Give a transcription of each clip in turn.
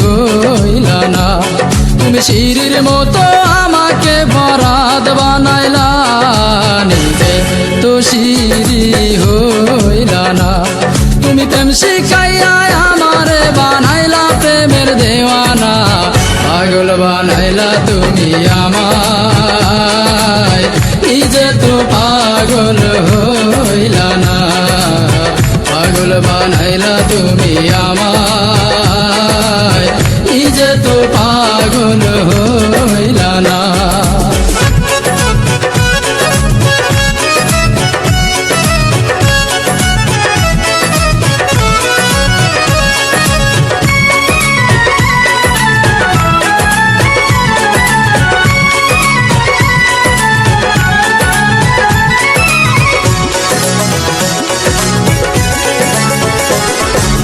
হইলা না। তুমি শিরির মতো আমাকে বরাদ বানাইলা, নিজে তো শিরি হইলা না। তুমি প্রেম শিখাইয়া আমারে বানাইলা প্রেমের দেওয়ানা, পাগল বানাইলা তুমি আমায়, নিজে তো পাগল হইলা না। পাগল বানাইলা তুমি আমায়, নিজে তো পাগল হইলা না।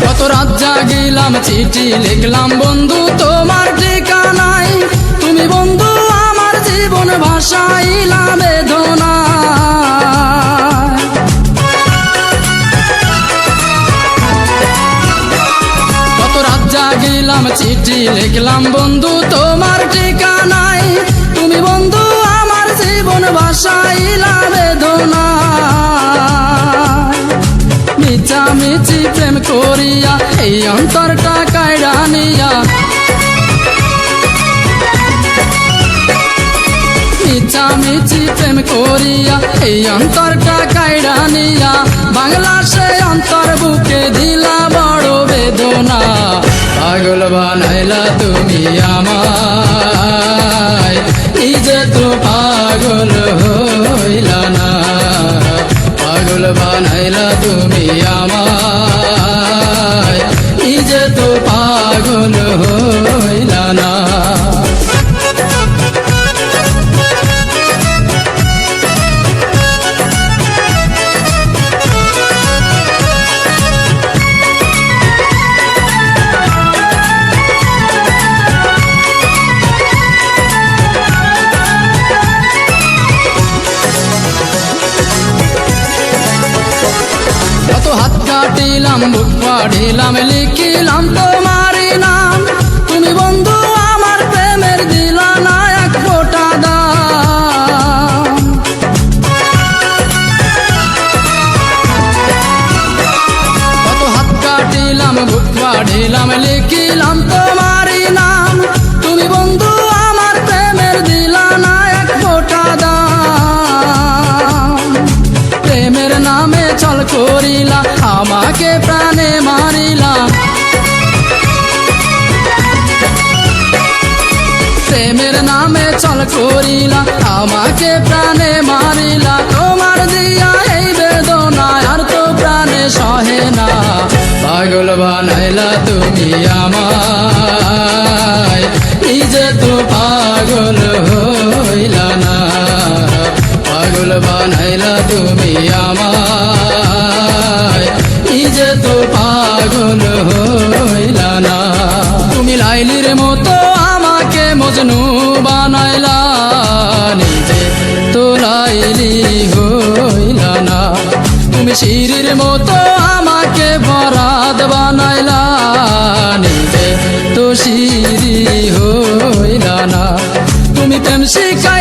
কত রাত জাগিলাম চিঠি লিখলাম বন্ধু তোমার ঠিকানায়, তুমি বন্ধু আমার জীবন ভাসাইলা বেদনা। কত রাত জাগিলাম চিঠি লিখলাম বন্ধু তোমার ঠিকানায়, তুমি বন্ধু আমার জীবন ভাসাইলা বেদনা। মিছামিছি প্রেম করিয়া এই অন্তরটা কাইড়া নিয়া, মিছামিছি প্রেম করিয়া এই অন্তরটা কাইড়া নিয়া, বাংলা সে অন্তর বুকে দিলা বড় বেদনা। পাগল বানাইলা তুমি আমায়, নিজে তো পাগল হইলা না। পাগল বানাইলা তুমি আমায়, নিজে তো পাগল হইলা না। কত হাত কাটিলাম বুক পাড়িলাম লিখিলাম তোমারই নাম, তুমি বন্ধু আমার প্রেমের দিলা না এক ফোঁটা দাম। কত হাত কাটিলাম বুক পাড়িলাম লিখিলাম তোমারই নাম, তুমি বন্ধু আমার প্রেমের দিলা না এক ফোঁটা দাম। প্রেমের নামে ছল করিলা আমাকে প্রাণে মারিলা, প্রেমের নামে ছল করিলা আমাকে প্রাণে মারিলা। তোমার দিয়া এই বেদনা আর তো প্রাণে সহে না। পাগল বানাইলা তুমি আমায়, নিজে তো পাগল হইলা না। পাগল বানাইলা তুমি আমায়, নিজে তো পাগল হইলা না। তুমি লাইলির মতো আমাকে মজনু বানাইলা, নিজে তো লাইলি হইলা না। তুমি শিরির মতো আমাকে বরাদ বানাইলা, নিজে তো শিরি হইলা না। তুমি প্রেম শিখা